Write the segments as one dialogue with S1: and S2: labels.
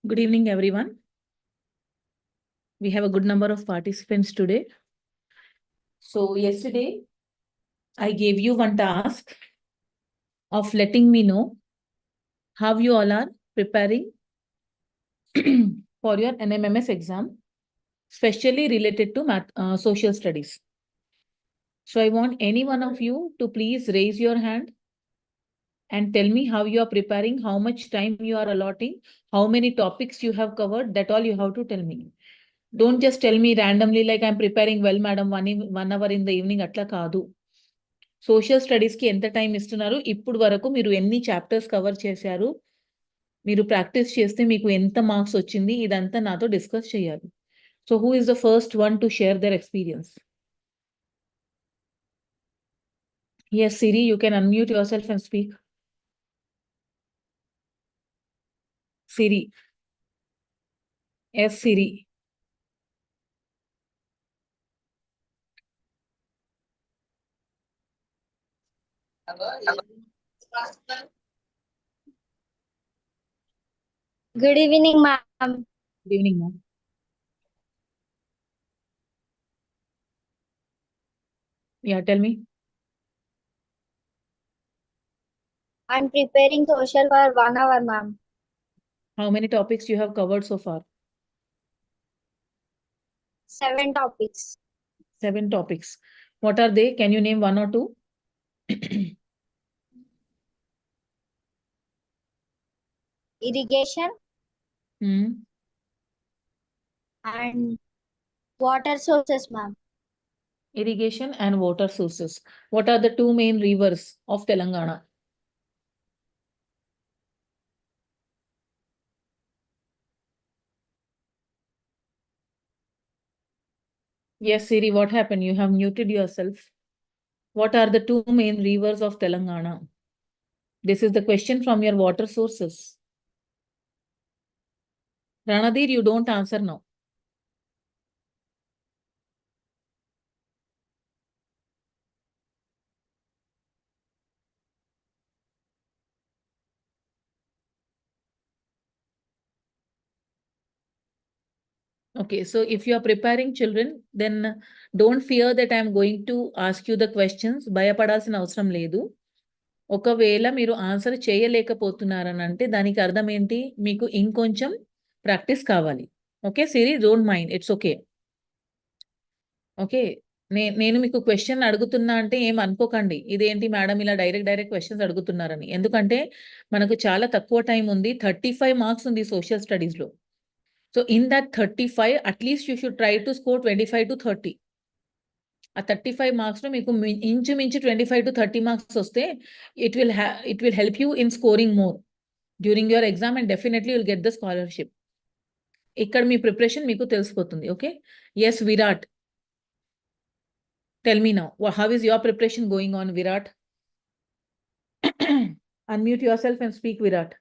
S1: Good evening, everyone. We have a good number of participants today. So yesterday, I gave you one task of letting me know how you all are preparing for your NMMS exam, especially related to social studies. So I want any one of you to please raise your hand and tell me how you are preparing, how much time you are allotting, how many topics you have covered. That all you have to tell me. Don't just tell me randomly like I'm preparing well, madam, 1 hour in the evening, atla kaadu. Social స్టడీస్కి ఎంత time ఇస్తున్నారు, ఇప్పుడు వరకు మీరు ఎన్ని chapters cover చేశారు, మీరు practice చేస్తే మీకు ఎంత మార్క్స్ వచ్చింది, ఇదంతా నాతో డిస్కస్ చేయాలి. So who is the first one to share their experience? Yes, Siri, you can unmute yourself and speak. Siri. Yes, Siri.
S2: Good evening, ma'am.
S1: Good evening, ma'am. Yeah, tell me.
S2: I'm preparing social for 1 hour, ma'am.
S1: How many topics you have covered so far?
S2: 7 topics.
S1: 7 topics. What are they? Can you name one or two?
S2: Irrigation and water sources, ma'am.
S1: Irrigation and water sources. What are the two main rivers of Telangana? Yes, Siri, what happened? You have muted yourself. What are the two main rivers of Telangana? This is the question from your water sources. Ranadir, you don't answer now. Okay, so if you are preparing children, then don't fear that I am going to ask you the questions. భయపడాల్సిన అవసరం లేదు. ఒకవేళ మీరు answer చేయలేకపోతున్నారని అంటే దానికి అర్థం ఏంటి? మీకు ఇంకొంచెం ప్రాక్టీస్ కావాలి. Okay Siri, don't mind, it's okay. Okay, నేను మీకు క్వశ్చన్ అడుగుతున్నా అంటే ఏం అనుకోకండి, ఇదేంటి మేడం ఇలా డైరెక్ట్ క్వశ్చన్స్ అడుగుతున్నారని. ఎందుకంటే మనకు చాలా తక్కువ టైం ఉంది, 35 మార్క్స్ ఉంది సోషల్ స్టడీస్లో. So in that 35 at least you should try to score 25 to 30. ఆ 35 మార్క్స్లో మీకు ఇంచుమించు 25 to 30 మార్క్స్ వస్తే it will help you in scoring more during your exam and definitely will get the scholarship. ఇక్కడ మీ preparation మీకు తెలిసిపోతుంది. Okay, yes Virat, tell me now, how is your preparation going on, Virat? Unmute yourself and speak, Virat.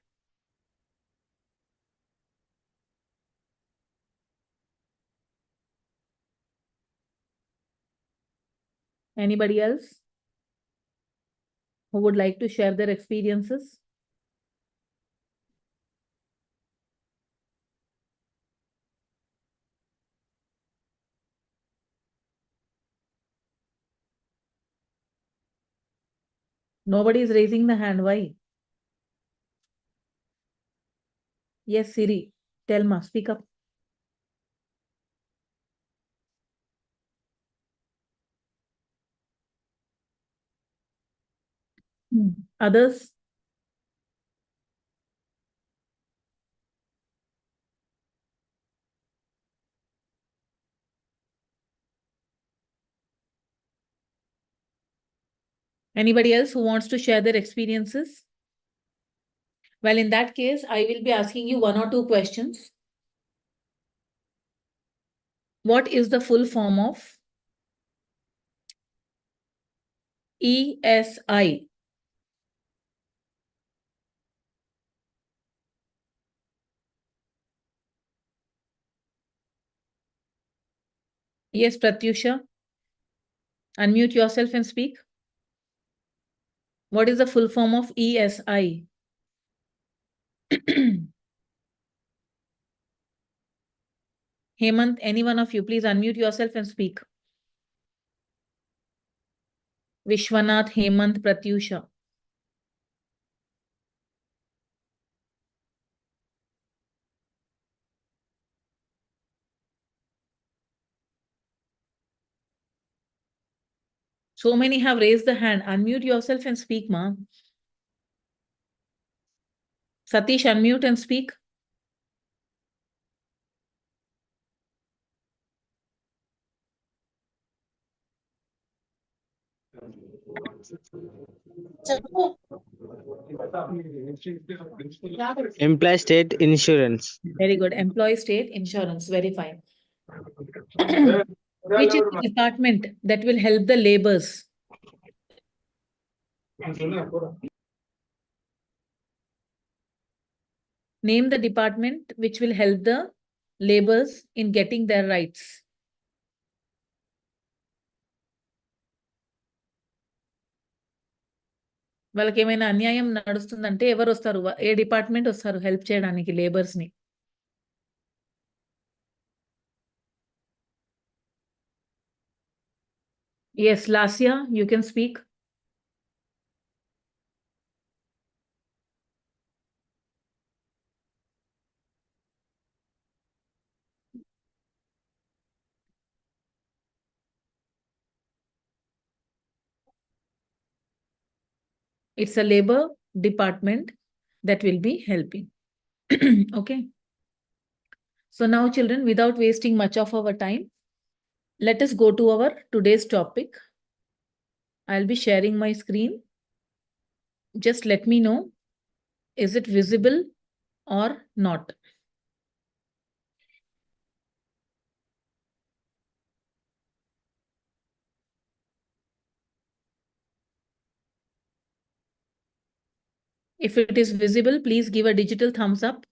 S1: Anybody else who would like to share their experiences? Nobody is raising the hand. Why? Yes, Siri, tell ma, speak up. Others? Anybody else who wants to share their experiences? Well, in that case, I will be asking you 1 or 2 questions. What is the full form of ESI? Yes, Pratyusha, unmute yourself and speak. What is the full form of ESI? Hemant, any one of you, please unmute yourself and speak. Vishwanath, Hemant, Pratyusha. So many have raised the hand. Unmute yourself and speak, ma. Satish, unmute and speak.
S3: Employee state insurance.
S1: Very good. Employee state insurance. Very fine. Which is the department that will help the laborers? Name the department which will help the laborers in getting their rights. వాళ్ళకి ఏమైనా అన్యాయం నడుస్తుందంటే ఎవరు వస్తారు? ఏ department వస్తారు help చేయడానికి labours ని? Yes, Lasya, you can speak. It's a labor department that will be helping. Okay. So now, children, without wasting much of our time, let us go to our today's topic. I'll be sharing my screen. Just let me know, is it visible or not? If it is visible, please give a digital thumbs up.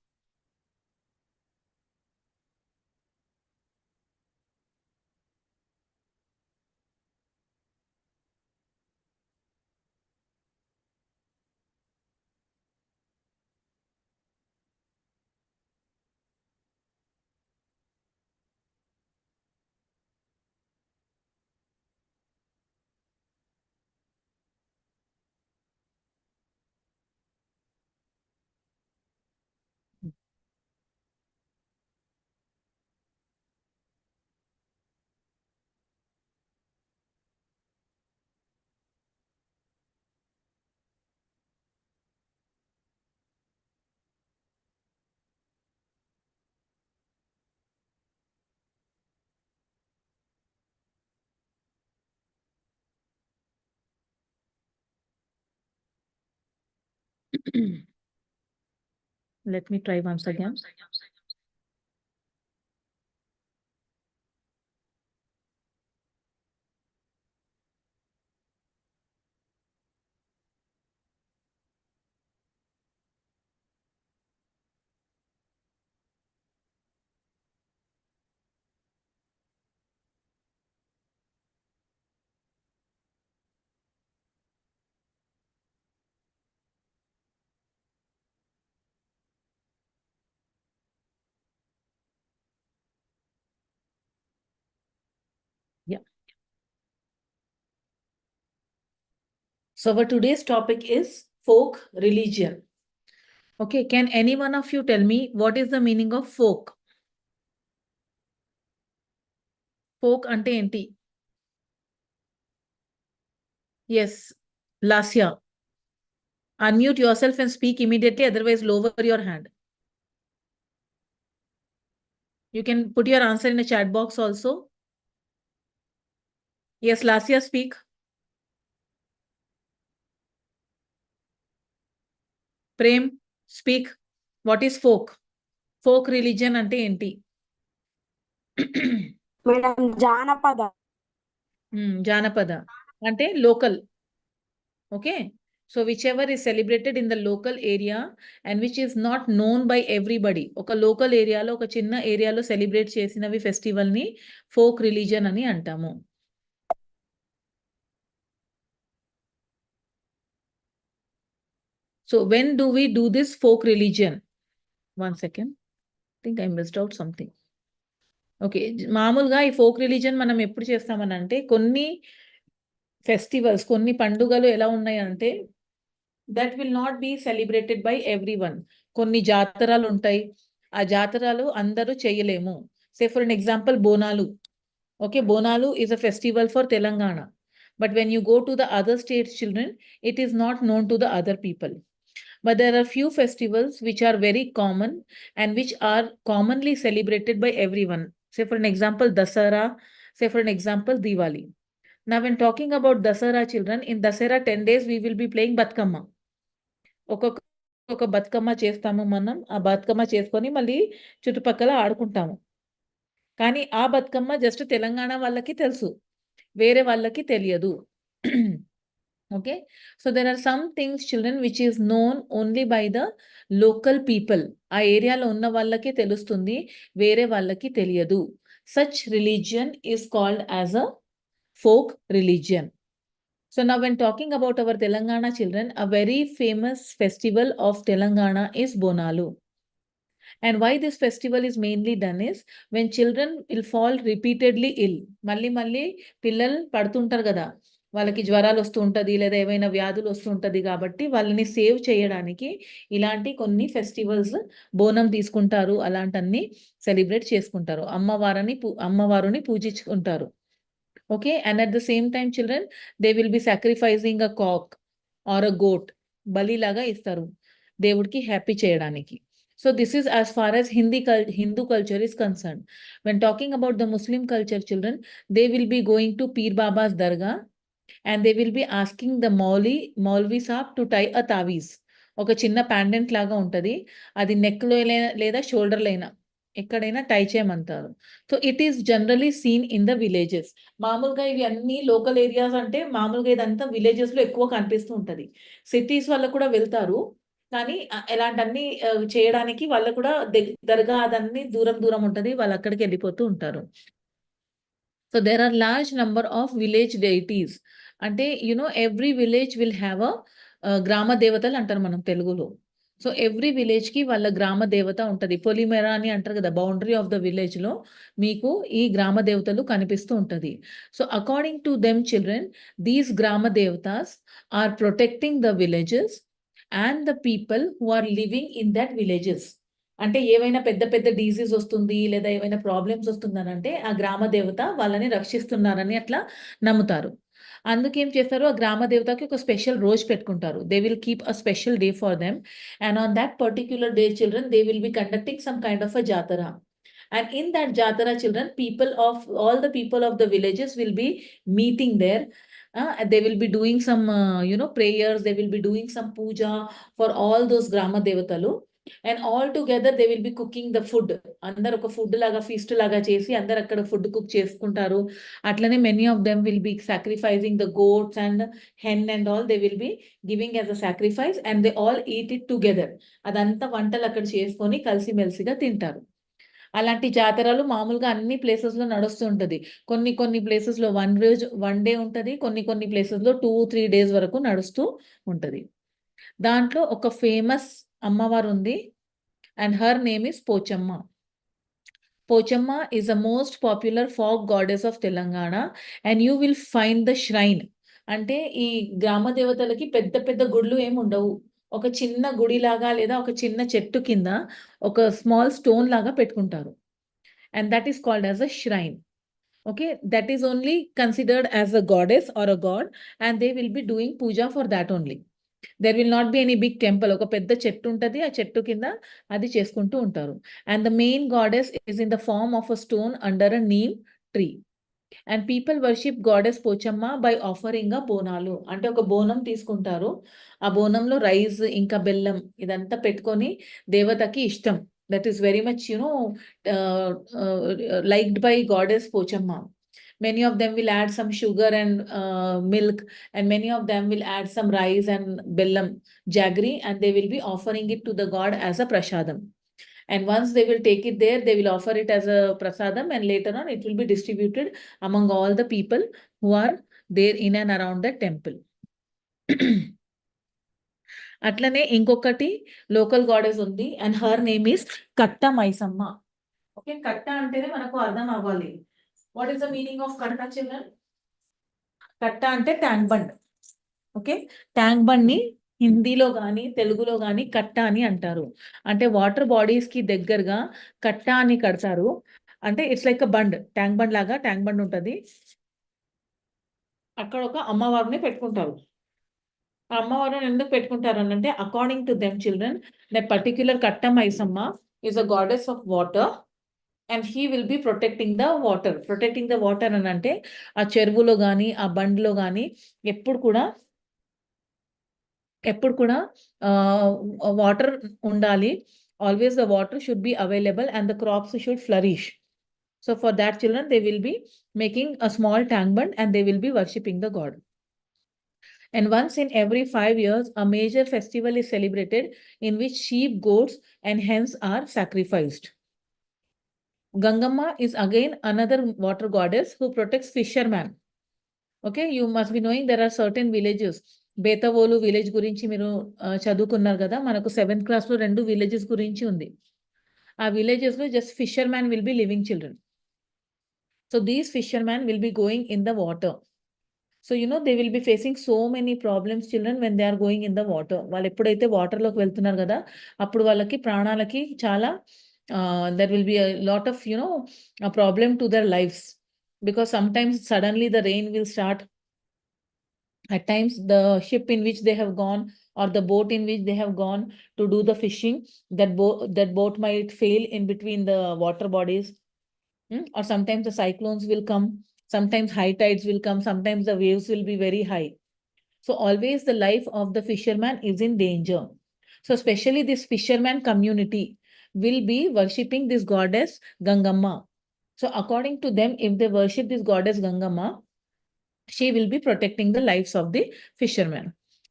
S1: Let me try once again. Yeah. So our today's topic is folk religion. Okay, can any one of you tell me what is the meaning of folk? Folk ante enti? Yes, Lasya. Unmute yourself and speak immediately, otherwise lower your hand. You can put your answer in the chat box also. Yes, Lasya, speak. Prem, speak. What is folk? Folk religion ante enti?
S4: Madam జానపద
S1: Janapada. Ante local. Okay. So whichever is celebrated in the local area and which is not known by everybody. Oka local area lo, oka chinna area lo celebrate chesinavi festival ni folk religion ani antamu. So when do we do this folk religion? One second. I think I missed out something. Okay. మామూలుగా ఈ folk religion మనం ఎప్పుడు చేస్తామనంటే కొన్ని festivals, కొన్ని పండుగలు ఎలా ఉన్నాయంటే that will not be celebrated by everyone. కొన్ని జాతరాలు ఉంటాయి. ఆ జాతరాలు అందరూ చేయలేము. Say for an example Bonalu. Okay, Bonalu is a festival for Telangana. But when you go to the other states, children, it is not known to the other people. But there are few festivals which are very common and which are commonly celebrated by everyone. Say for an example, Dasara. Say for an example, Diwali. Now, when talking about Dasara, children, in Dasara 10 days, we will be playing Batkama. ఒక బతుకమ్మ చేస్తాము మనం. ఆ బతుకమ్మ చేసుకొని మళ్ళీ చుట్టుపక్కల ఆడుకుంటాము. కానీ ఆ బతుకమ్మ జస్ట్ తెలంగాణ వాళ్ళకి తెలుసు. వేరే వాళ్ళకి తెలియదు. Okay. So there are some things children which is known only by the local people. ఆ ఏరియాలో ఉన్న వాళ్ళకే తెలుస్తుంది. వేరే వాళ్ళకి తెలియదు. Such religion is called as a folk religion. So now when talking about our Telangana children, a very famous festival of Telangana is Bonalu. And why this festival is mainly done is when children will fall repeatedly ill. మళ్ళీ పిల్లలు పడుతుంటారు కదా, వాళ్ళకి జ్వరాలు వస్తూ ఉంటది లేదా ఏవైనా వ్యాధులు వస్తూ ఉంటది కాబట్టి వాళ్ళని సేవ్ చేయడానికి ఇలాంటి కొన్ని ఫెస్టివల్స్ బోనం తీసుకుంటారు, అలాంటన్ని సెలబ్రేట్ చేసుకుంటారు. అమ్మవారుని పూజించుకుంటారు. Okay, and at the same time children, they will be sacrificing a cock or a goat. బలి లాగా ఇస్తారు దేవుడికి హ్యాపీ చేయడానికి. So this is as far as Hindu culture is concerned. When talking about the Muslim culture children, they will be going to Pir Baba's dargah and they will be asking the Maulvi Saab to tie a taviz. ఒక చిన్న pendant లాగా ఉంటది. అది neck లో లేదా shoulder లైనా ఎక్కడైనా tie చేయమంటారు. So it is generally seen in the villages. మామూలుగా ఇవి అన్ని లోకల్ ఏరియాస్ అంటే మామూలుగా ఇదంతా విలేజెస్ లో ఎక్కువ కనిపిస్తూ ఉంటది. సిటీస్ వాళ్ళకు కూడా వెళ్తారు, కానీ ఇలాంటన్ని చేయడానికి వాళ్ళకు కూడా దర్గా అదన్నీ దూరం ఉంటది, వాళ్ళు అక్కడికి వెళ్ళిపోతూ ఉంటారు. So there are large number of village deities. అంటే every village will have a గ్రామ దేవతలు అంటారు మనం తెలుగులో. సో ఎవ్రీ విలేజ్ కి వాళ్ళ గ్రామ దేవత ఉంటది. పొలిమేర అని అంటారు కదా, బౌండరీ ఆఫ్ ద విలేజ్ లో మీకు ఈ గ్రామ దేవతలు కనిపిస్తూ ఉంటది. So according to them children, these గ్రామ దేవతాస్ are protecting the villages and the people who are living in that villages. అంటే ఏవైనా పెద్ద డిసీజ్ వస్తుంది లేదా ఏవైనా ప్రాబ్లమ్స్ వస్తుందనంటే ఆ గ్రామ దేవత వాళ్ళని రక్షిస్తున్నారని అట్లా నమ్ముతారు. అందుకేం చేస్తారు, ఆ గ్రామ దేవతకి ఒక స్పెషల్ రోజు పెట్టుకుంటారు. They will keep a special day for them and on that particular day children they will B conducting some kind of a జాతర. And in that jatara children, all the people of the villages will be meeting there. They will be doing some prayers. They will be doing some puja for all those grama devatalu. And all together they will be cooking the food. Andaru oka food laga feast laga chesi andaru akkada food cook cheskuntaru. Atlane many of them will be sacrificing the goats and hen and all. They will be giving as a sacrifice and they all eat it together. Adanta vantalu akkada cheskoni kalsi melsiga tintaru. అలాంటి జాతరలు మామూలుగా అన్ని places లో నడుస్తూ ఉంటది. కొన్ని places లో 1 day ఉంటది, కొన్ని ప్లేసెస్ లో 2-3 డేస్ వరకు నడుస్తూ ఉంటది. దాంట్లో ఒక ఫేమస్ అమ్మవారు ఉంది and her name is Pochemma. Pochemma is the most popular folk goddess of Telangana and you will find the shrine. అంటే ఈ గ్రామ దేవతలకి పెద్ద గుడులు ఏమి ఉండవు. ఒక చిన్న గుడి లాగా లేదా ఒక చిన్న చెట్టు కింద ఒక స్మాల్ స్టోన్ లాగా పెట్టుకుంటారు. And that is called as a shrine. Okay, that is only considered as a goddess or a god and they will be doing puja for that only. There will not be any big temple. ఒక పెద్ద చెట్టు ఉంటది, ఆ చెట్టు కింద అది చేసుకుంటూ ఉంటారు. And the main goddess is in the form of a stone under a neem tree. And people worship goddess Pochemma by offering a bonalu. అంటే ఒక బోనం తీసుకుంటారు, ఆ బోనంలో రైస్ ఇంకా బెల్లం ఇదంతా పెట్టుకొని దేవతకి ఇష్టం. That is very much liked by goddess Pochemma. Many of them will add some sugar and milk and many of them will add some rice and bellam jaggery and they will be offering it to the god as a prasadam. And once they will take it there, they will offer it as a prasadam and later on it will be distributed among all the people who are there in and around the temple. అట్లనే ఇంకొకటి local goddess ఉంది and her name is కట్ట Maisamma. Okay, కట్ట అంటేనే మనకు అర్థం అవ్వాలి. What is the meaning of కట్ట చిల్డ్రన్? కట్ట అంటే tank bund. Okay, tank bund ని హిందీలో కానీ తెలుగులో కానీ కట్ట అని అంటారు. అంటే వాటర్ బాడీస్ కి దగ్గరగా కట్ట అని కడతారు. అంటే it's like a bund, tank bund లాగా ట్యాంక్ బండ్ ఉంటుంది. అక్కడ ఒక అమ్మవారిని పెట్టుకుంటారు. ఆ అమ్మవారిని ఎందుకు పెట్టుకుంటారు అని అంటే, according to them children, that particular Katta Maisamma is a goddess of water and he will be protecting the water. Protecting the water అని అంటే ఆ చెరువులో కానీ ఆ బండ్లో కానీ ఎప్పుడు కూడా వాటర్ ఉండాలి. Always the water should be available and the crops should flourish. So for that children, they will be making a small tank bund and they will be worshipping the god. And once in every 5 years, a major festival is celebrated in which sheep, goats, and hens are sacrificed. Gangamma is again another water goddess who protects fishermen. Okay, you must be knowing there are certain villages. Bethavolu village గురించి మీరు చదువుకున్నారు కదా, మనకు 7th క్లాస్లో 2 villages గురించి ఉంది. ఆ విలేజెస్లో just fisherman will be living children. So these fishermen will be going in the water. So they will be facing so many problems children when they are going in the water. వాళ్ళు ఎప్పుడైతే వాటర్లోకి వెళ్తున్నారు కదా, అప్పుడు వాళ్ళకి ప్రాణాలకి చాలా there will be a lot of a problem to their lives, because sometimes suddenly the rain will start. At times the ship in which they have gone or the boat in which they have gone to do the fishing, that boat might fail in between the water bodies. Or sometimes the cyclones will come, sometimes high tides will come, sometimes the waves will be very high. So always the life of the fisherman is in danger. So especially this fisherman community will be worshipping this goddess Gangamma. So according to them, if they worship this goddess Gangamma, she will be protecting the lives of the fishermen.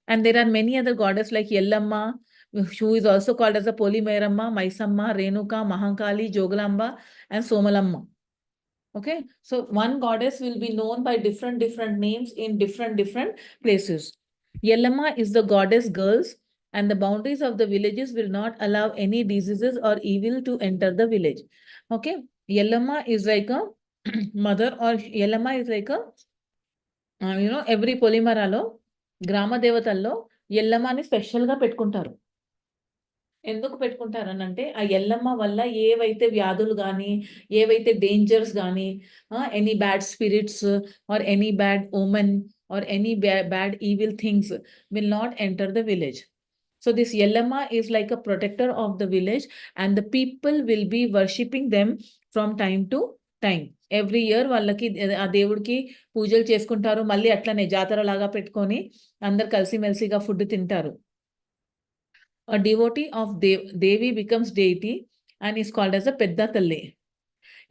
S1: And there are many other goddesses like Yellamma, who is also called as a Polimeramma, Maisamma, Renuka, Mahankali, Jogalamba, and Somalamma. Okay, so one goddess will be known by different names in different places. Yellamma is the goddess girls, and the boundaries of the villages will not allow any diseases or evil to enter the village. Okay, Yellamma is like a mother, or Yellamma is like a every పొలిమరాలో గ్రామ దేవతల్లో ఎల్లమ్మని స్పెషల్గా పెట్టుకుంటారు. ఎందుకు పెట్టుకుంటారనంటే ఆ ఎల్లమ్మ వల్ల ఏవైతే వ్యాధులు కానీ, ఏవైతే డేంజర్స్ కానీ, any bad spirits or any bad omen or any bad evil things will not enter the village. So this Yellamma is like a protector of the village, and the people will be worshipping them from time to time. Every year వాళ్ళకి ఆ దేవుడికి పూజలు చేసుకుంటారు. మళ్ళీ అట్లనే జాతర లాగా పెట్టుకొని అందరు కలిసిమెలిసిగా ఫుడ్ తింటారు. A devotee of Devi becomes deity and is called as a Pedda Talli.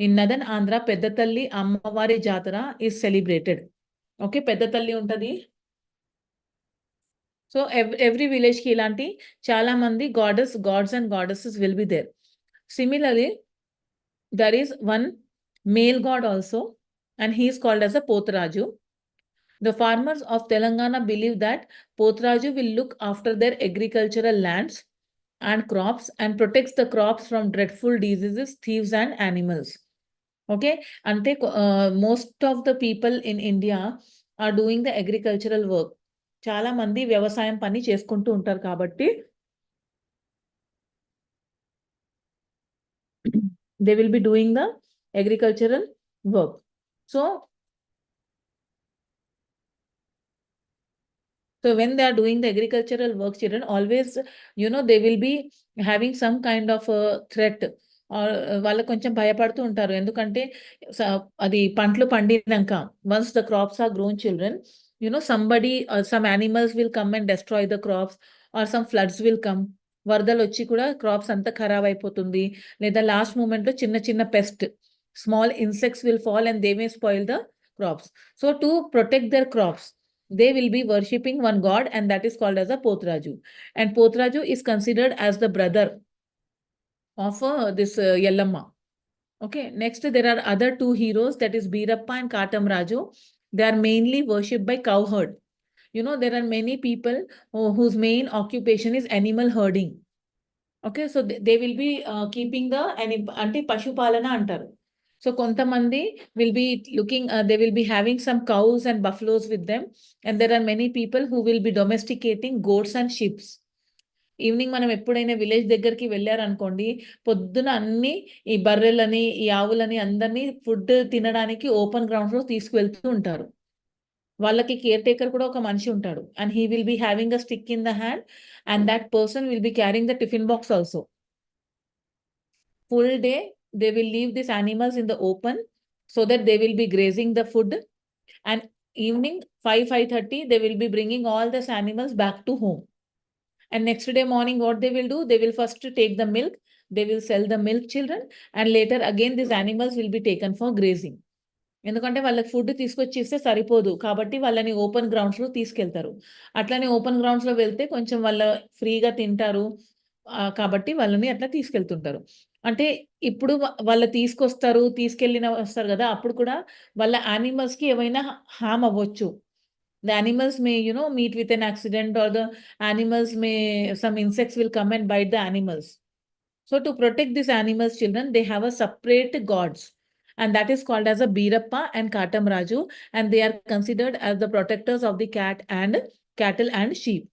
S1: In northern Andhra, Pedda Talli Ammavari Jatara is celebrated. Okay, Pedda Talli untadi. So every village ki ilanti chala mandi gods and goddesses will be there. Similarly, there is one male god also, and he is called as a Potraju. The farmers of Telangana believe that Potraju will look after their agricultural lands and crops and protects the crops from dreadful diseases, thieves, and animals. Okay, ante most of the people in India are doing the agricultural work. చాలా మంది వ్యవసాయం పని చేసుకుంటూ ఉంటారు కాబట్టి they will be doing the agricultural work. So when they are doing the agricultural work, children, always they will be having some kind of a threat, or వాళ్ళు కొంచెం భయపడుతూ ఉంటారు. ఎందుకంటే అది పంటలు పండినాక once the crops are grown, children, somebody or some animals will come and destroy the crops, or some floods will come. వరదలు వచ్చి కూడా క్రాప్స్ అంతా ఖరాబ్ అయిపోతుంది. లేదా లాస్ట్ మూమెంట్లో చిన్న చిన్న pest, small insects will fall and they may spoil the crops. So to protect their crops, they will be worshipping one god, and that is called as a Potraju. And Potraju is considered as the brother of this Yellamma. Okay, next there are other 2 heroes, that is Birappa and Katam Raju. They are mainly worshipped by cowherd. There are many people whose main occupation is animal herding. Okay, so they will be keeping the అంటే పశుపాలన అంటారు. So కొంతమంది will be looking, they will be having some cows and buffaloes with them, and there are many people who will be domesticating goats and sheep. Evening మనం ఎప్పుడైనా village దగ్గరికి వెళ్ళారనుకోండి, పొద్దున అన్ని ఈ బర్రెలని, ఈ ఆవులని అందరినీ ఫుడ్ తినడానికి ఓపెన్ గ్రౌండ్స్‌లో తీసుకువెళ్తూ ఉంటారు. వాళ్ళకి కేర్ టేకర్ కూడా ఒక మనిషి ఉంటాడు. And he will be having a stick in the hand, and that person will be carrying the tiffin box also. Full day they will leave these animals in the open so that they will be grazing the food, and evening 5:30 they will be bringing all these animals back to home. And next day morning what they will do, they will first take the milk, they will sell the milk children, and later again these animals will be taken for grazing. ఎందుకంటే వాళ్ళకి food తీసుకొచ్చిస్తే సరిపోదు కాబట్టి వాళ్ళని open గ్రౌండ్స్‌లో తీసుకెళ్తారు. అట్లనే open గ్రౌండ్స్‌లో వెళ్తే కొంచెం ఫ్రీగా తింటారు. కాబట్టి వాళ్ళని అట్లా తీసుకెళ్తుంటారు. అంటే ఇప్పుడు వాళ్ళు తీసుకెళ్ళిన వస్తారు గదా! అప్పుడు కూడా వాళ్ళ యానిమల్స్‌కి ఏమైనా హార్మ్ అవ్వచ్చు. The animals may, meet with an accident, or the animals may, some insects will come and bite the animals. So to protect these animals, children, they have a separate gods, and that is called as a Birappa and Katamraju, and they are considered as the protectors of the cattle and sheep.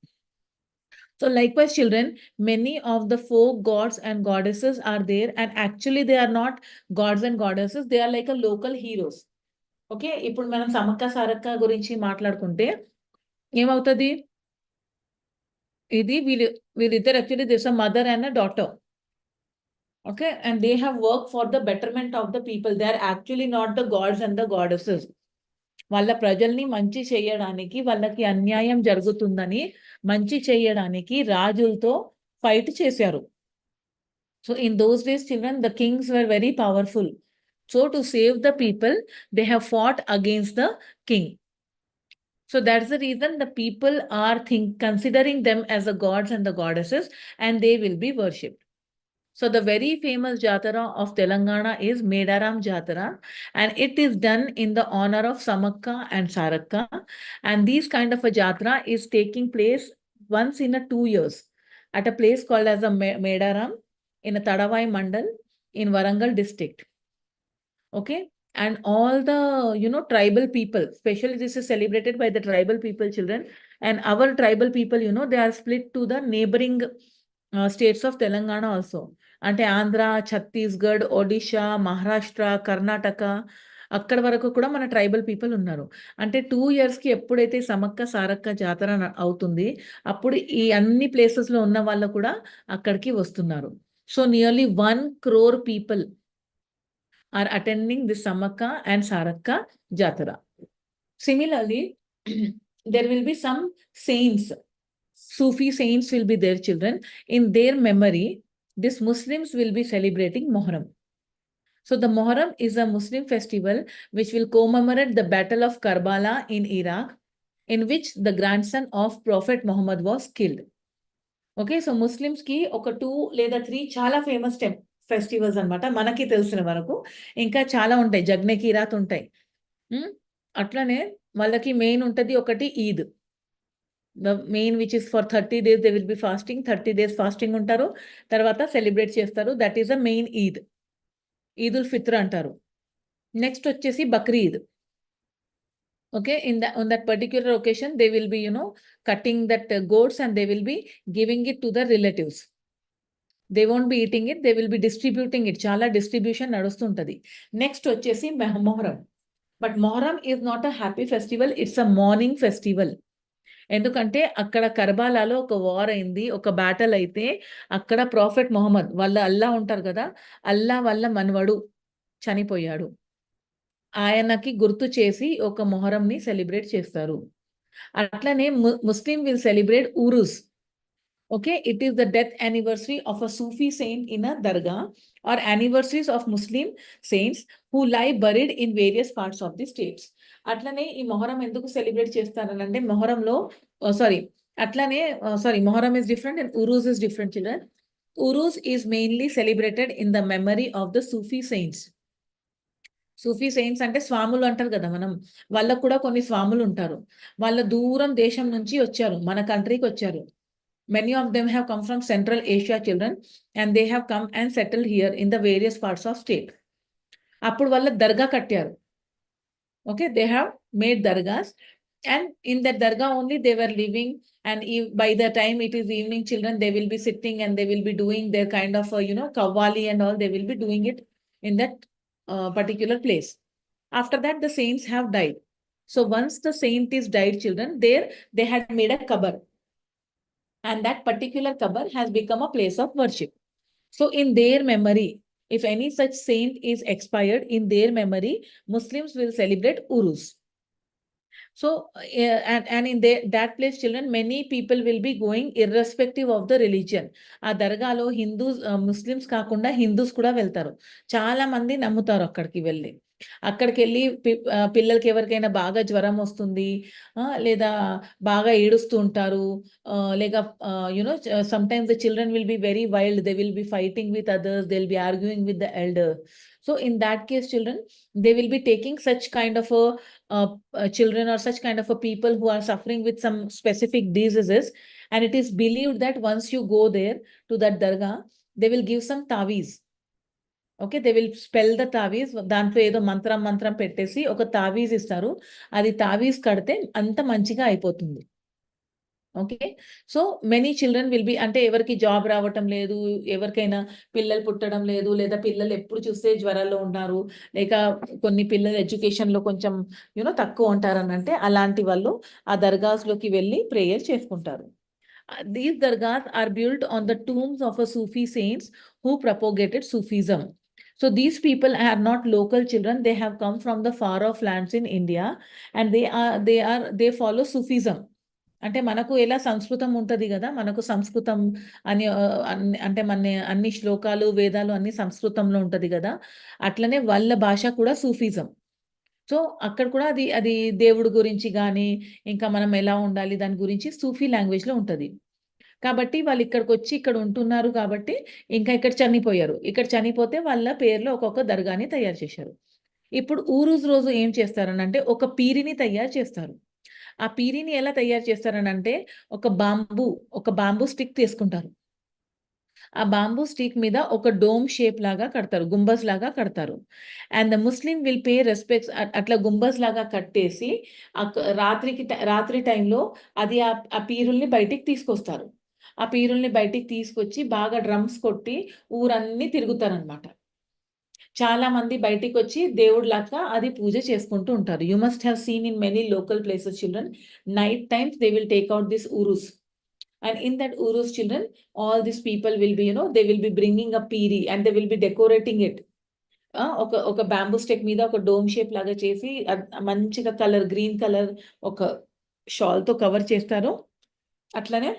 S1: So likewise, children, many of the folk gods and goddesses are there, and actually they are not gods and goddesses, they are like a local heroes. ఓకే, ఇప్పుడు మనం సమ్మక్క సారక్క గురించి మాట్లాడుకుంటే ఏమవుతుంది, ఇది వీళ్ళిద్దరు actually this a mother and a daughter. Okay, and they have work for the betterment of the people. They are actually not the gods and the goddesses. వాళ్ళ ప్రజల్ని మంచి చేయడానికి, వాళ్ళకి అన్యాయం జరుగుతుందని మంచి చేయడానికి రాజులతో ఫైట్ చేశారు. So in those days children, the kings were very powerful. So to save the people, they have fought against the king. So that's the reason the people are considering them as the gods and the goddesses, and they will be worshipped. So the very famous Jatara of Telangana is Medaram Jatara, and it is done in the honor of Samakka and Sarakka. And this kind of a Jatara is taking place once in a 2 years at a place called as a Medaram in a Tadavai Mandal in Warangal district. Okay, and all the tribal people, especially this is celebrated by the tribal people, children, and our tribal people, they are split to the neighboring states of Telangana also. అంటే ఆంధ్ర, ఛత్తీస్గఢ్, ఒడిషా, మహారాష్ట్ర, కర్ణాటక, అక్కడ వరకు కూడా మన tribal people ఉన్నారు. అంటే 2 ఇయర్స్‌కి ఎప్పుడైతే సమ్మక్క సారక్క జాతర అవుతుంది, అప్పుడు ఈ అన్ని ప్లేసెస్‌లో ఉన్న వాళ్ళు కూడా అక్కడికి వస్తున్నారు. So nearly 1 crore people are attending this Samakka and Sarakka Jatara. Similarly, there will be some saints, Sufi saints will be their children. In their memory, these Muslims will be celebrating Muharram. So the Muharram is a Muslim festival which will commemorate the Battle of Karbala in Iraq, in which the grandson of Prophet Muhammad was killed. Okay, so ముస్లిమ్స్‌కి ఒక 2 లేదా 3 చాలా famous festivals అన్నమాట మనకి తెలిసిన వరకు. ఇంకా చాలా ఉంటాయి, జగ్నే కీ రాత్ ఉంటాయి. అట్లనే వాళ్ళకి మెయిన్ ఉంటది ఒకటి Eid. The main which is for 30 days they will be fasting. 30 days fasting ఉంటారు, తర్వాత సెలబ్రేట్ చేస్తారు. That is a main Eid, Eid ul Fitr అంటారు. నెక్స్ట్ వచ్చేసి Bakrid. Okay, on that particular occasion, they will be, cutting that goats, and they will be giving it to the relatives. They won't be eating it, they will be distributing it. Chala distribution nadustuntadi. Next vachesi Muharram. But Muharram is not a happy festival, it's a mourning festival. ఎందుకంటే అక్కడ కర్బాలాలో ఒక war అయింది, ఒక battle అయితే అక్కడ prophet Mohammed వాళ్ళ అల్లా ఉంటారు కదా, అల్లా వాళ్ళ మనవడు చనిపోయాడు. ఆయనకి గుర్తు చేసి ఒక మొహరంని సెలబ్రేట్ చేస్తారు. అట్లనే Muslim will celebrate Urs. Okay, it is the death anniversary of a Sufi saint in a dargah, or anniversaries of Muslim saints who lie buried in various parts of the states. అట్లనే ఈ మొహరం ఎందుకు సెలబ్రేట్ చేస్తారనంటే మొహరంలో Muharram is different and Urs is different children. Urs is mainly celebrated in the memory of the Sufi saints. Sufi saints అంటే స్వాములు అంటారు కదా మనం, వాళ్ళకు కూడా కొన్ని స్వాములు ఉంటారు. వాళ్ళ దూరం దేశం నుంచి వచ్చారు, మన కంట్రీకి వచ్చారు. Many of them have come from Central Asia children, and they have come and settled here in the various parts of state. అప్పుడు వాళ్ళ దర్గా కట్టారు. Okay, they have made dargahs, and in that dargah only they were living, and by the time it is evening, children, they will be sitting and they will be doing their kind of kawali and all, they will be doing it in that particular place. After that, the saints have died. So once the saint is died, children, there they had made a kabar, and that particular kabar has become a place of worship. So in their memory, if any such saint is expired, in their memory, Muslims will celebrate Urus. So, and in that place, children, many people will be going irrespective of the religion. ఆ దర్గాలో Hindus, Muslims కాకుండా Hindus కూడా వెళ్తారు. చాలా మంది నమ్ముతారు అక్కడికి వెళ్ళి. అక్కడికి వెళ్ళి పిల్లలకి ఎవరికైనా బాగా జ్వరం వస్తుంది, లేదా బాగా ఏడుస్తూ ఉంటారు, లేక some times the children will be very wild, they will B fighting with others, they will B arguing with the elder. So in that case, children, they will be taking such kind of children or such kind of a people who are suffering with some specific diseases, and it is believed that once you go there to that dargah, they will give some taweez. Okay, they will spell the taweez, దాంట్లో ఏదో మంత్రం పెట్టేసి ఒక తావీజ్ ఇస్తారు. అది తావీజ్ కడితే అంత మంచిగా అయిపోతుంది. Okay, so many children will be, అంటే ఎవరికి జాబ్ రావటం లేదు, ఎవరికైనా పిల్లలు పుట్టడం లేదు, లేదా పిల్లలు ఎప్పుడు చూస్తే జ్వరాల్లో ఉన్నారు, లేక కొన్ని పిల్లలు ఎడ్యుకేషన్లో కొంచెం తక్కువ ఉంటారని అంటే, అలాంటి వాళ్ళు ఆ దర్గాస్లోకి వెళ్ళి ప్రేయర్ చేసుకుంటారు. These dargahs are built on the tombs of a Sufi saints who propagated Sufism. So these people are not local children, they have come from the far off lands in India, and they follow Sufism. అంటే మనకు ఎలా సంస్కృతం ఉంటది కదా, మనకు సంస్కృతం అని అంటే మన అన్ని శ్లోకాలు వేదాలు అన్ని సంస్కృతంలో ఉంటది కదా, అట్లనే వాళ్ళ భాష కూడా సూఫిజం. సో అక్కడ కూడా అది దేవుడి గురించి కానీ, ఇంకా మనం ఎలా ఉండాలి దాని గురించి సూఫీ లాంగ్వేజ్లో ఉంటుంది. కాబట్టి వాళ్ళు ఇక్కడికి వచ్చి ఇక్కడ ఉంటున్నారు కాబట్టి, ఇంకా ఇక్కడ చనిపోయారు. ఇక్కడ చనిపోతే వాళ్ళ పేర్లో ఒక్కొక్క దర్గాని తయారు చేశారు. ఇప్పుడు ఊరూజ్ రోజు ఏం చేస్తారనంటే ఒక పీరిని తయారు చేస్తారు. ఆ పీరిని ఎలా తయారు చేస్తారనంటే ఒక బాంబూ స్టిక్ తీసుకుంటారు. ఆ బాంబూ స్టిక్ మీద ఒక డోమ్ షేప్ లాగా కడతారు, గుంబజ్ లాగా కడతారు. And the Muslim will pay respects. అట్లా గుంబజ్ లాగా కట్టేసి రాత్రి టైంలో అది ఆ పీరుల్ని బయటికి తీసుకొస్తారు. ఆ పీరుల్ని బయటికి తీసుకొచ్చి బాగా డ్రమ్స్ కొట్టి ఊరన్నీ తిరుగుతారనమాట. చాలా మంది బయటికి వచ్చి దేవుడిలాగా అది పూజ చేసుకుంటూ ఉంటారు. You must have seen in many local places children, night times they will take out this urus, and in that urus children, all these people will be they will be bringing a piri and they will be decorating it. ఒక bamboo stick మీద ఒక dome shape లాగా చేసి మంచిగా colour, green colour ఒక షాల్తో cover చేస్తారు. అట్లనే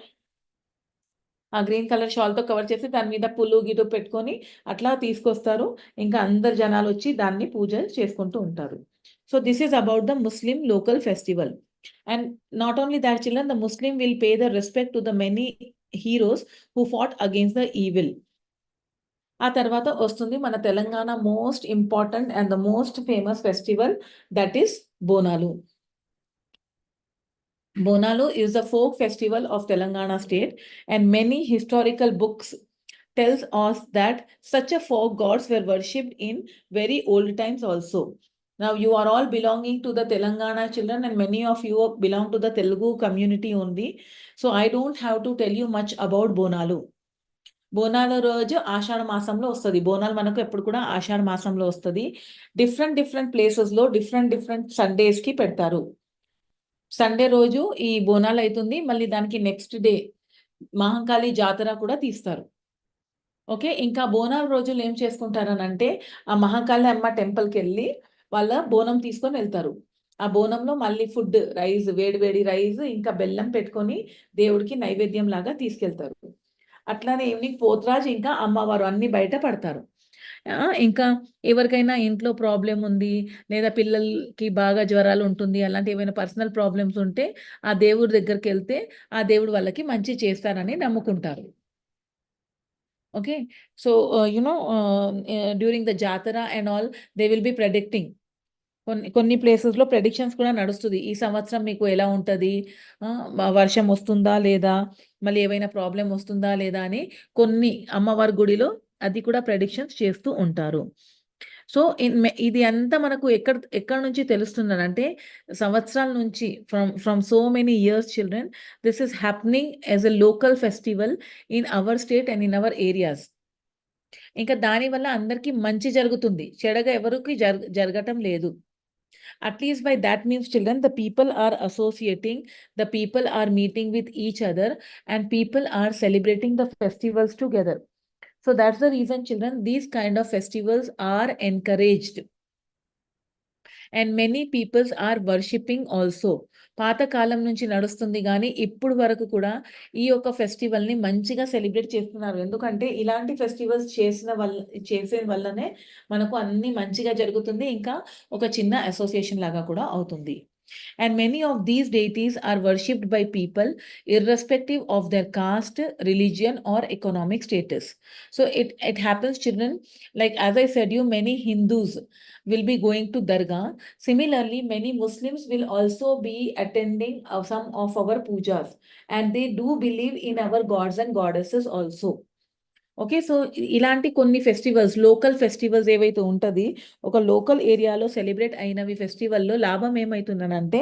S1: ఆ గ్రీన్ కలర్ షాల్తో కవర్ చేసి దాని మీద పుల్లు గిటు పెట్టుకొని అట్లా తీసుకొస్తారు. ఇంకా అందరు జనాలు వచ్చి దాన్ని పూజ చేసుకుంటూ ఉంటారు. So this is about the Muslim local festival. And not only that children, the Muslim will pay the respect to the many heroes who fought against the evil. ఆ తర్వాత వస్తుంది మన Telangana most important and the most famous festival, that is Bonalu. Bonalu is the folk festival of Telangana state, and many historical books tells us that such a folk gods were worshipped in very old times also. Now you are all belonging to the Telangana children, and many of you belong to the Telugu community only. So I don't have to tell you much about Bonalu. బోనాల రోజు ఆషాఢ మాసంలో వస్తుంది. బోనాలు మనకు ఎప్పుడు కూడా ఆషాఢ మాసంలో వస్తుంది. Different ప్లేసెస్లో డిఫరెంట్ సండేస్కి పెడతారు. సండే రోజు ఈ బోనాలు అవుతుంది, మళ్ళీ దానికి నెక్స్ట్ డే మహంకాళి జాతర కూడా తీస్తారు. ఓకే, ఇంకా బోనాల రోజులు ఏం చేసుకుంటారనంటే ఆ మహంకాళి అమ్మ టెంపుల్కి వెళ్ళి వాళ్ళ బోనం తీసుకొని వెళ్తారు. ఆ బోనంలో మళ్ళీ ఫుడ్, రైస్, వేడి రైస్ ఇంకా బెల్లం పెట్టుకొని దేవుడికి నైవేద్యం లాగా తీసుకెళ్తారు. అట్లానే ఈవినింగ్ పోత్రాజ్ ఇంకా అమ్మవారు అన్ని బయట పడతారు. ఇంకా ఎవరికైనా ఇంట్లో ప్రాబ్లం ఉంది, లేదా పిల్లలకి బాగా జ్వరాలు ఉంటుంది, అలాంటి ఏమైనా పర్సనల్ ప్రాబ్లమ్స్ ఉంటే ఆ దేవుడి దగ్గరికి వెళ్తే ఆ దేవుడు వాళ్ళకి మంచి చేస్తారని నమ్ముకుంటారు. ఓకే, సో డ్యూరింగ్ ద జాతర and all they will B predicting కొన్ని ప్లేసెస్‌లో ప్రెడిక్షన్స్ కూడా నడుస్తది. ఈ సంవత్సరం మీకు ఎలా ఉంటది? వర్షం వస్తుందా? లేదా? మళ్ళీ ఏవైనా ప్రాబ్లమ్ వస్తుందా? లేదా? అని కొన్ని అమ్మవారి గుడిలో అది కూడా ప్రెడిక్షన్స్ చేస్తూ ఉంటారు. సో, ఇది అంతా మనకు ఎక్కడి నుంచి తెలుస్తుందనంటే సంవత్సరాల నుంచి from so many years children this is happening as a local festival in our state and in our areas. ఇంకా దానివల్ల అందరికీ మంచి జరుగుతుంది. చెడుగా ఎవరికీ జరగటం లేదు. At least by that means children, the people are associating, the people are meeting with each other, and people are celebrating the festivals together. So that's the reason children, these kind of festivals are encouraged. And many peoples are worshipping also. పాతకాలం నుంచి నడుస్తుంది గానీ, ఇప్పుడు వరకు కూడా ఈ యొక్క ఫెస్టివల్‌ని మంచిగా సెలబ్రేట్ చేస్తున్నారు. ఎందుకంటే ఇలాంటి ఫెస్టివల్స్ చేసే వల్లనే మనకు అన్నీ మంచిగా జరుగుతుంది. ఇంకా ఒక చిన్న అసోసియేషన్ లాగా కూడా అవుతుంది. And many of these deities are worshipped by people irrespective of their caste, religion, or economic status. So it happens, children, like as I said you, many Hindus will be going to Dargah. Similarly, many Muslims will also be attending some of our pujas, and they do believe in our gods and goddesses also. Okay. So, ఇలాంటి కొన్ని festivals, local festivals ఏవైతే ఉంటది, ఒక local ఏరియాలో celebrate అయినవి ఫెస్టివల్‌లో లాభం ఏమైతుందనంటే,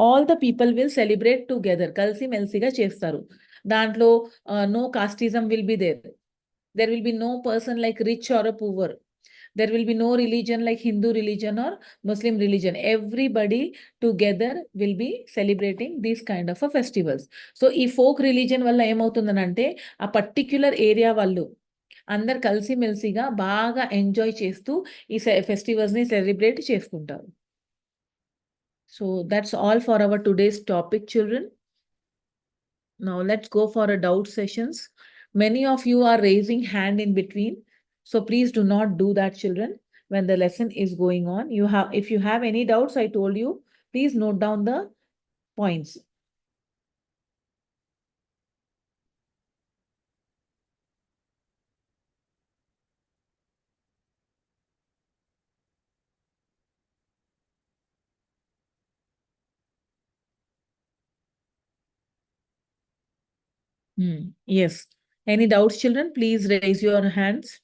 S1: all the people will celebrate together. కలిసిమెలిసిగా చేస్తారు. దాంట్లో no casteism will be there. There will be no person like rich or a poor. There will be no religion like Hindu religion or Muslim religion. Everybody together will be celebrating these kind of a festivals. So, ఈ folk religion వల్ల ఏమవుతుందనంటే, ఆ particular area వాళ్ళు అందరు కలిసిమెలిసిగా బాగా enjoy చేస్తూ ఈ ఫెస్టివల్స్‌ని celebrate చేసుకుంటారు. So, that's all for our today's topic, children. Now let's go for a doubt sessions. Many of you are raising hand in between. So please do not do that, children. When the lesson is going on, if you have any doubts, I told you, please note down the points. Yes. Any doubts, children? Please raise your hands.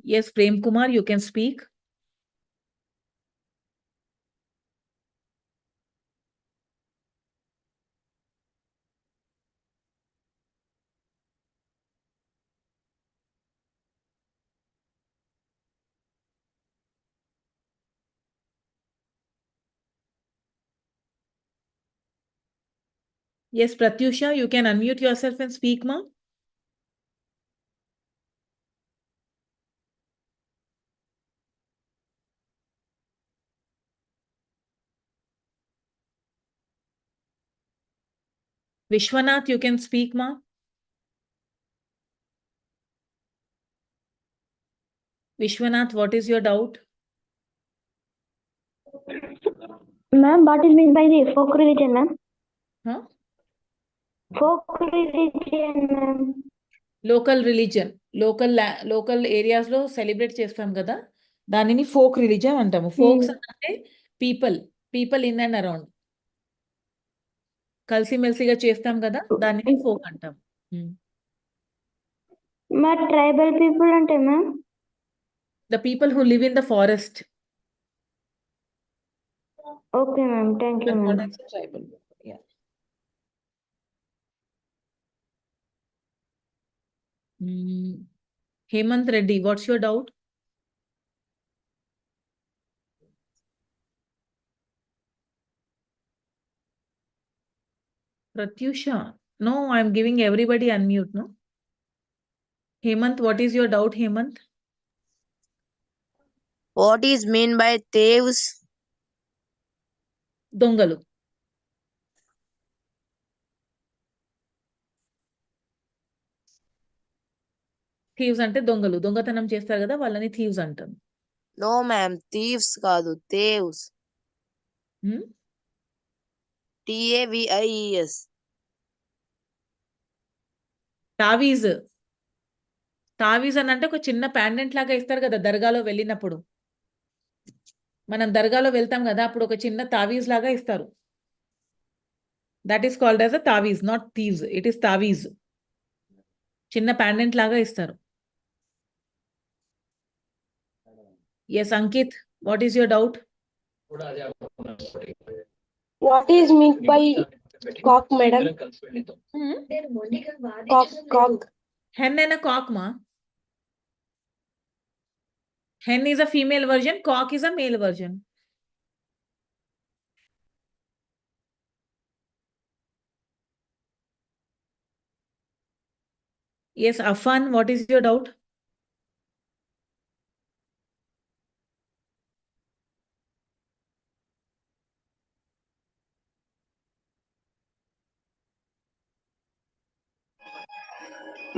S1: Yes, Prem Kumar, you can speak. Yes, Pratyusha, you can unmute yourself and speak, ma. Vishwanath, you can speak, ma. Vishwanath, what is your doubt?
S4: Ma'am, what is meant by the folk religion, ma'am?
S1: Huh?
S4: Folk religion, ma'am.
S1: Local religion. Local ఏరియాస్‌లో celebrate చేస్తాం గదా! దానిని folk religion అంటాము. Folks అంటే people in and around. కలిసిమెలిసిగా చేస్తాం గదా! దానిని ఫోక్ అంటాం.
S4: మా ట్రైబల్ పీపుల్ అంటే ma'am?
S1: The people who live in the forest.
S4: Okay ma'am. Thank you ma'am.
S1: Tribal. Yeah! Hemanth Reddy, what's your doubt? Pratyusha, no, I'm giving everybody unmute, no? Hemant, what is your doubt, Hemant?
S5: What is mean by thieves?
S1: దొంగలు. Thieves అంటే దొంగలు. దొంగతనం చేస్తారు గదా! వాళ్ళని thieves అంటాం.
S5: No ma'am, thieves కాదు, thieves. TAVIES.
S1: తావీజ్ అని అంటే ఒక చిన్న పెండెంట్ లాగా ఇస్తారు గదా! దర్గాలో వెళ్ళినప్పుడు. మనం దర్గాలో వెళ్తాం కదా, అప్పుడు ఒక చిన్న తావీజ్ లాగా ఇస్తారు. That is called as a taveez, not thieves. It is taveez. చిన్న ప్యాండెంట్ లాగా ఇస్తారు. Yes Ankit, what is your doubt?
S6: What is meant by cock, madam? Cock.
S1: Hen and a cock, ma. Hen is a female version, cock is a male version. Yes, Afan, what is your doubt?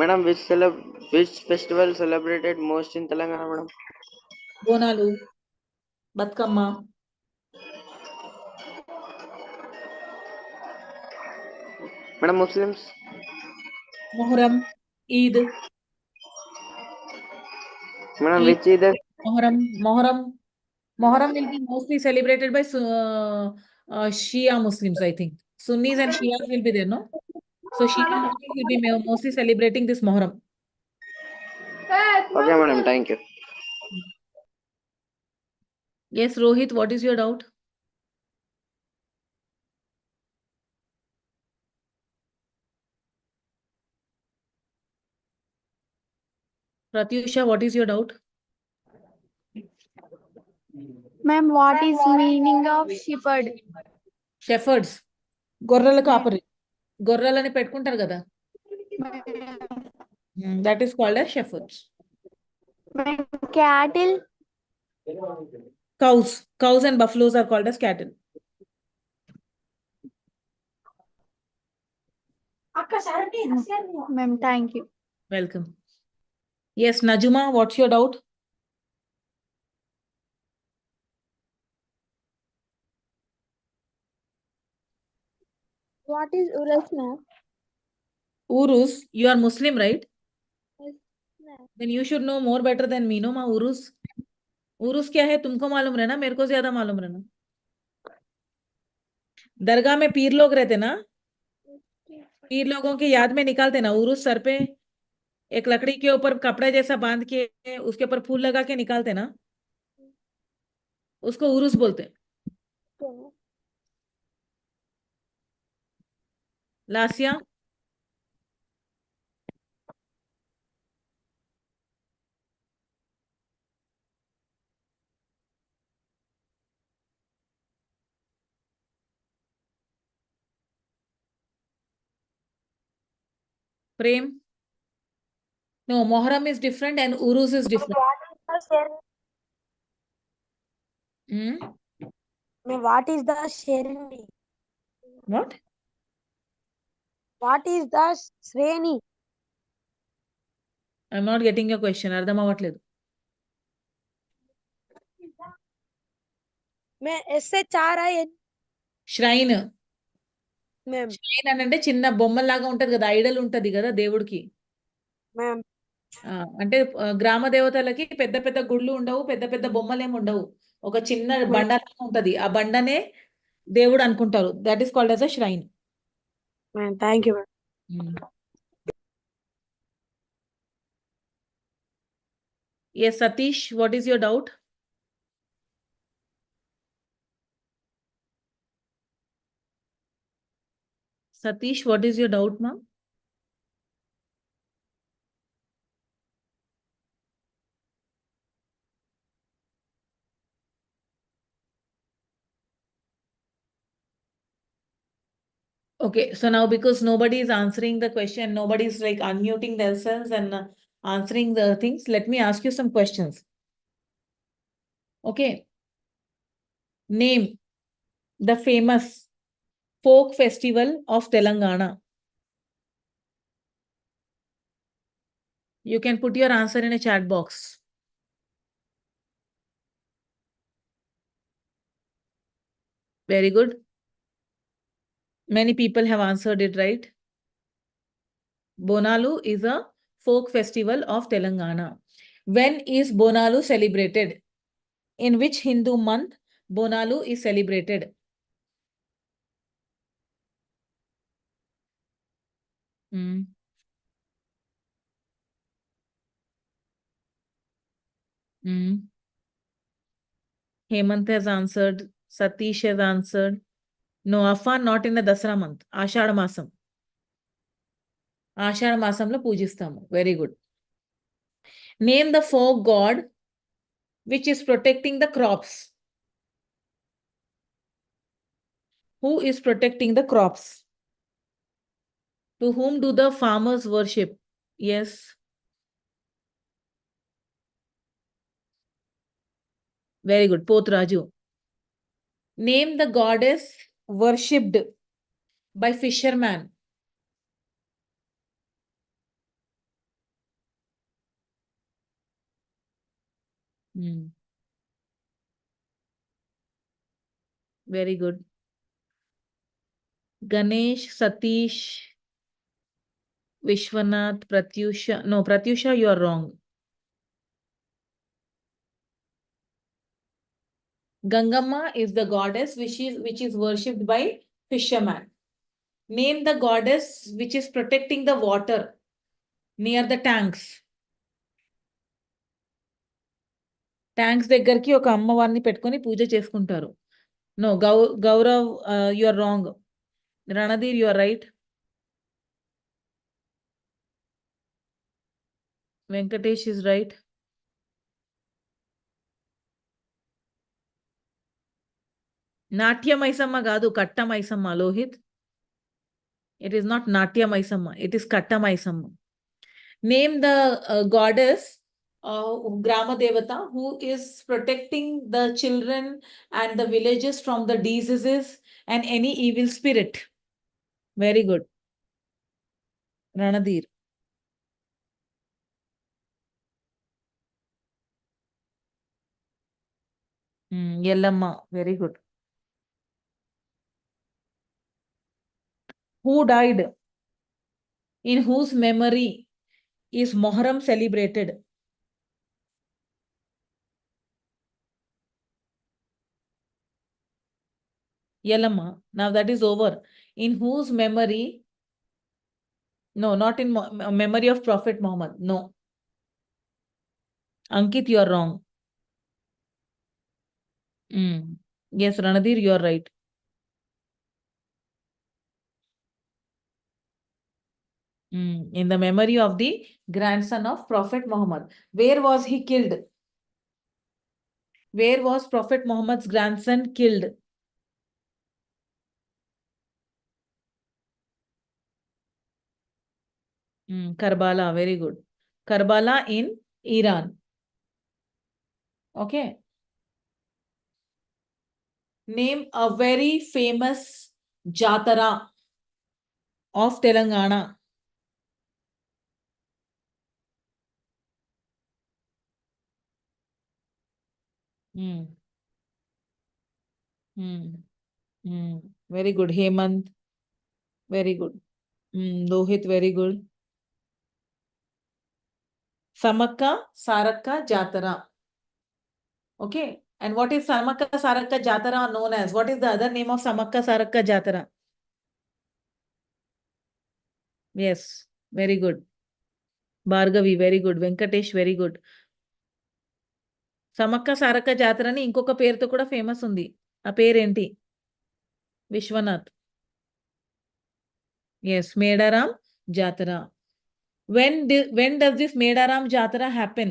S7: Madam, which festival celebrated most in Telangana, madam?
S1: Bonalu, Batkamma.
S7: Madam, Muslims?
S1: Muharram, Eid.
S7: Madam,
S1: Eid.
S7: which either?
S1: Muharram will be mostly celebrated by Shia Muslims, I think. Sunnis and Shias will be there, no? So Shia Muslims will be mostly celebrating this Muharram.
S7: Okay, madam, thank you.
S1: Yes, Rohit, what is your doubt? Pratyusha, what is your doubt?
S6: Ma'am, what is meaning of shepherd?
S1: Shepherds. గొర్రెల కాపరి. గొర్రెలని పెట్టుకుంటారు కదా. That is called as shepherds.
S6: Ma'am, cattle.
S1: Cows and buffaloes are called as cattle.
S6: Ma'am, thank you.
S1: Welcome. Yes, Najuma, what's your doubt?
S2: What is Urus, ma'am?
S1: Urus, you are Muslim, right?
S2: Yes, ma'am.
S1: Then you should know more better than me, no ma? Urus. Urus क्या है तुमको मालूम रहना, मेरे को ज्यादा मालूम रहना. दरगाह में पीर लोग रहते ना, पीर लोगों के याद में निकालते ना उरुस, सर पे एक लकड़ी के ऊपर कपड़ा जैसा बांध के उसके ऊपर फूल लगा के निकालते ना, उसको उरुस बोलते. लासिया, प्रेम. No, Muharram is different and Urus is different.
S6: What is the Shreni?
S1: What?
S6: What is the Shreni?
S1: I'm not getting your question. అర్థం అవ్వట్లేదు. Shrine.
S6: Ma'am.
S1: Shrine అని అంటే చిన్న బొమ్మలాగా ఉంటది కదా, ఐడల్ ఉంటది కదా దేవుడికి.
S6: Ma'am.
S1: అంటే గ్రామ దేవతలకి పెద్ద పెద్ద గుళ్ళు ఉండవు, పెద్ద పెద్ద బొమ్మలు ఏమి ఉండవు. ఒక చిన్న బండ ఉంటది, ఆ బండనే దేవుడు అనుకుంటారు. That is called as a shrine.
S6: Ma'am, thank you, ma'am.
S1: Yes, Satish, what is your doubt? Satish, what is your doubt, ma'am? Okay, so now because nobody is answering the question, nobody is like unmuting themselves and answering the things, let me ask you some questions. Okay. Name the famous folk festival of Telangana. You can put your answer in a chat box. Very good. Many people have answered it right. Bonalu is a folk festival of Telangana. When is Bonalu celebrated? In which Hindu month Bonalu is celebrated. Hmm. Hmm. Hemant has answered. Satish has answered. No, Afan not in the Dasara month. Ashada Masam. Ashada Masamlo పూజిస్తాము. Very good. Name the folk god which is protecting the crops. Who is protecting the crops? To whom do the farmers worship? Yes. Very good. Potraju. Name the goddess worshipped by fisherman. Hmm. Very good. Ganesh, Satish, Vishwanath, Pratyusha. No, Pratyusha, you are wrong. Gangamma is the goddess which is worshipped by fisherman. Name the goddess which is protecting the water near the tanks. Tanks దగ్గరికి ఒక అమ్మవారిని పెట్టుకొని పూజ చేసుకుంటారు. No Gaurav you are wrong. Randhir you are right. Venkatesh is right. Natya Maisamma కాదు, Katta Maisamma Lohith. It is not Natya Maisamma, it is Katta Maisamma. Name the goddess Grama Devata who is protecting the children and the villages from the diseases and any evil spirit. Very good. Ranadhir. Yellamma. Very good. Who died? In whose memory is Moharram celebrated? Yellamma. Now that is over. In whose memory? No, not in memory of Prophet Muhammad. No. Ankit, you are wrong. Yes, Ranadhir, you are right. In the memory of the grandson of Prophet Muhammad. Where was he killed? Where was Prophet Muhammad's grandson killed? Karbala, very good. Karbala in Iran. Okay. Name a very famous Jatara of Telangana. Very good. Hemant. Very good. Lohit, very good. Samakka Sarakka Jatara. Okay. And what is Samakka Sarakka Jatara known as? What is the other name of Samakka Sarakka Jatara? Yes. Very good. Bhargavi, very good. Venkatesh, very good. Sammakka Sarakka జాతరని ఇంకొక పేరుతో కూడా famous ఉంది. ఆ పేరేంటి? Vishwanath. Yes, Medaram Jatara. When does this Medaram Jatara happen?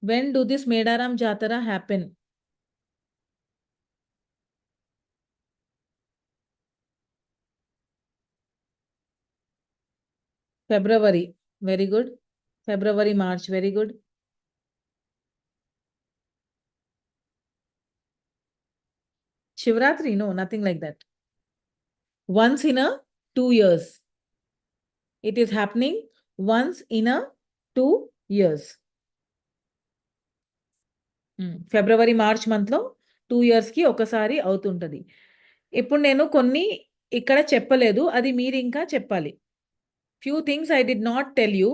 S1: When do this Medaram Jatara happen? February. Very good. February, March. Very good. Shivratri? No, nothing like that. Once in a 2 years. It is happening once in a 2 years. February March మంత్లో 2 ఇయర్స్కి ఒకసారి అవుతుంటది. ఇప్పుడు నేను కొన్ని ఇక్కడ చెప్పలేదు, అది మీరు ఇంకా చెప్పాలి. Few things I did not tell you.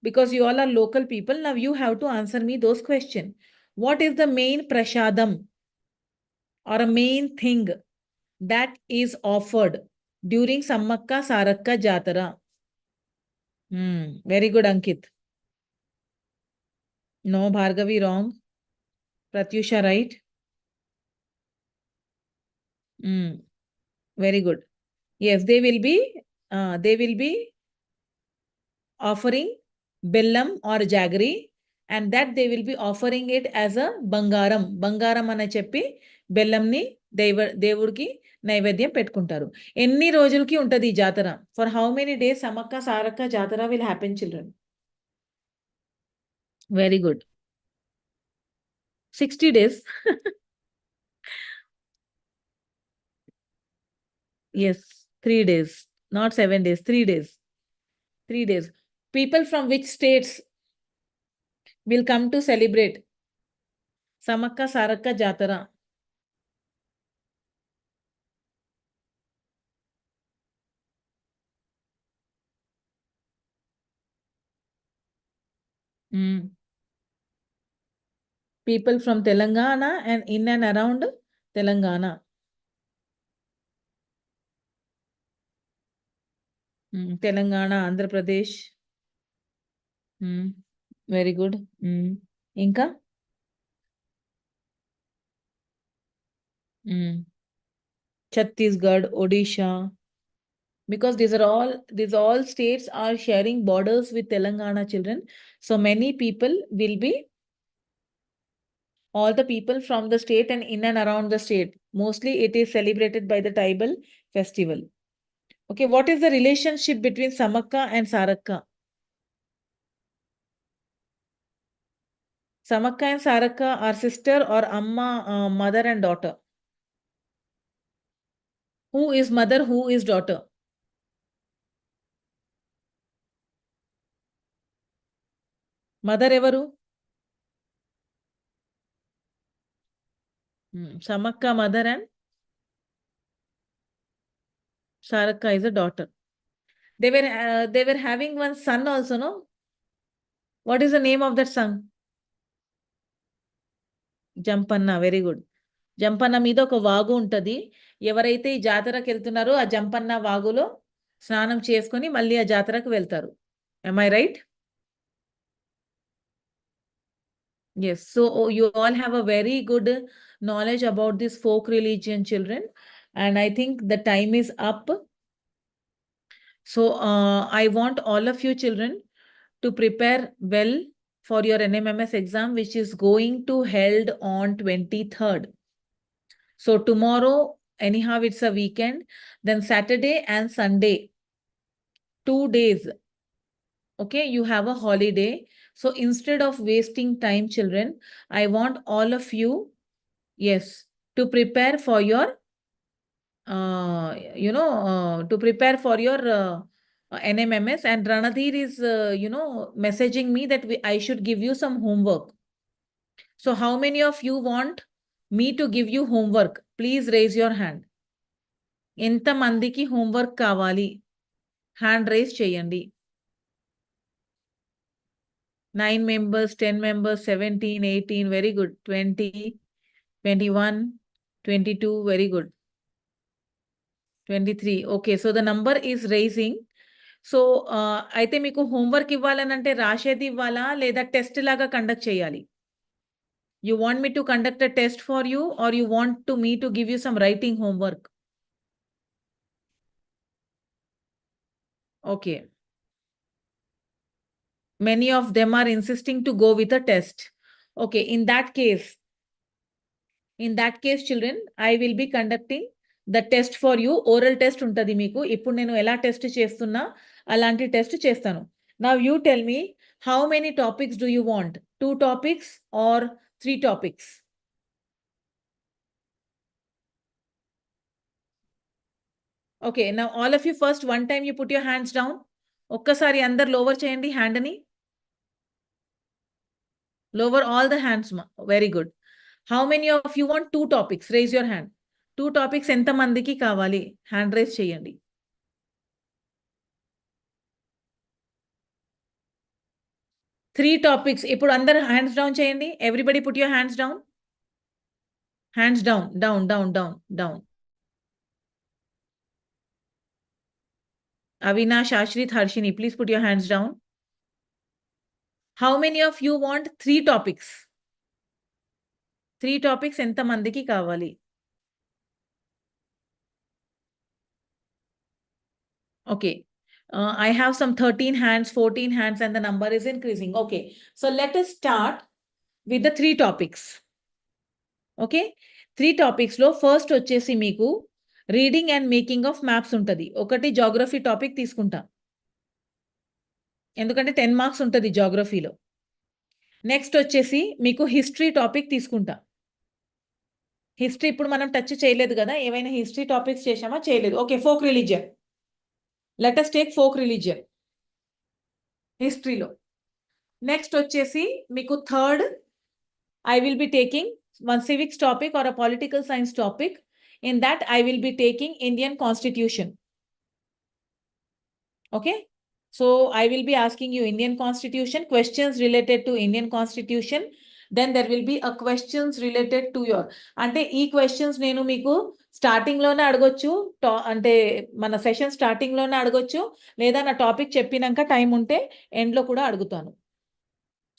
S1: because you all are local people. Now you have to answer me those questions. What is the main prashadam or a main thing that is offered during Sammakka Sarakka Jatara? Very good, Ankit. No, Bhargavi, wrong. Pratyusha, right? Very good. Yes, they will be offering bellam or jaggery, and that they will be offering it as a bangaram. Bangaram అని చెప్పి బెల్లంని దేవుడికి నైవేద్యం పెట్టుకుంటారు. ఎన్ని రోజులకి ఉంటది ఈ జాతర? For how many days Samakka Sarakka Jatara will happen, children? Very good. 60 days. Yes, 3 days. Not 7 days, 3 days. 3 days. People from which states will come to celebrate Samakka Sarakka Jatara? People from Telangana and in and around Telangana. Telangana, Andhra Pradesh. Very good. Inka? Chhattisgarh, Odisha. Because these all states are sharing borders with Telangana, children. So many people will be, all the people from the state and in and around the state. Mostly it is celebrated by the tribal festival. Okay, what is the relationship between Samakka and Sarakka? Samakka and Sarakka are sister or amma, mother and daughter. Who is mother, who is daughter? Mother evaru? Samakka mother and Sarakka is a daughter. They were having one son also, no? What is the name of that son? Jampanna, very good. Jampanna మీద ఒక వాగు ఉంటది. ఎవరైతే ఈ జాతరకు వెళ్తున్నారో ఆ జంపన్న వాగులో స్నానం చేసుకొని మళ్ళీ ఆ జాతరకు వెళ్తారు. Am I right? Yes. So you all have a very good knowledge about this folk religion, children. And I think the time is up. So I want all of you children to prepare well for your NMMS exam, which is going to held on 23rd. So tomorrow, anyhow, it's a weekend. Then Saturday and Sunday, 2 days. Okay, you have a holiday. So instead of wasting time, children, I want all of you, yes, to prepare for your, to prepare for your NMMS. And Ranadhir is, messaging me that I should give you some homework. So how many of you want me to give you homework? Please raise your hand. ఎంత మందికి homework కావాలి? Hand raise చేయండి. 9 members, 10 members, 17, 18, very good. 20, 21, 22, very good. 23, okay. So the number is raising. So అయితే మీకు homework ఇవ్వాలనంటే రాసేది ఇవ్వాలా లేదా test లాగా కండక్ట్ చేయాలి? You want me to conduct a test for you or you want me to give you some writing homework? Okay. Many of them are insisting to go with a test. Okay, in that case, children, I will be conducting the test for you. Oral test untadi meeku. Ippudu nenu ela test chestunna alanti test chestanu. Now you tell me, how many topics do you want? 2 topics or 3 topics? Okay, now all of you first one time you put your hands down. Okkasari andar lower cheyandi hand ni. Lower all the hands. Very good. How many of you want 2 topics? Raise your hand. 2 topics enta mandiki kavali? Hand raise cheyandi. 3 topics. ఇప్పుడు అందరు hands down చేయండి. Everybody put your hands down. Hands down, down, down, down, down. Avinash, Ashrit, Harshini, please put your hands down. How many of you want 3 topics? 3 topics ఎంత మందికి కావాలి? Okay. I have some 13 hands, 14 hands, and the number is increasing. Okay. So let us start with the 3 topics. Okay. 3 topics లో first వచ్చేసి మీకు reading and making of maps ఉంటుంది. ఒకటి geography topic తీసుకుంటా. ఎందుకంటే 10 మార్క్స్ ఉంటుంది జాగ్రఫీలో. నెక్స్ట్ వచ్చేసి మీకు హిస్టరీ టాపిక్ తీసుకుంటా. హిస్టరీ ఇప్పుడు మనం టచ్ చేయలేదు కదా, ఏమైనా హిస్టరీ టాపిక్స్ చేశామా? చేయలేదు. Okay, folk religion. Let us take folk religion హిస్టరీలో. నెక్స్ట్ వచ్చేసి మీకు third I will be taking one civics topic or a political science topic. In that I will be taking Indian Constitution. Okay. So I will be asking you Indian Constitution, questions related to Indian Constitution. Then there will be a questions related to your, అంటే ఈ questions నేను మీకు starting లోనే అడగొచ్చు, అంటే మన session starting లోనే అడగొచ్చు, లేదా నా టాపిక్ చెప్పినాక టైం ఉంటే ఎండ్ లో కూడా అడుగుతాను.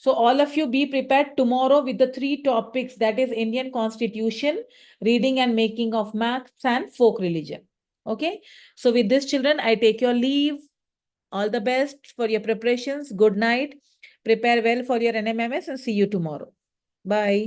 S1: So all of you be prepared tomorrow with the 3 topics, that is Indian Constitution, reading and making of maths, and folk religion. Okay. So with this, children, I take your leave. All the best for your preparations. Good night. Prepare well for your NMMS and see you tomorrow. Bye.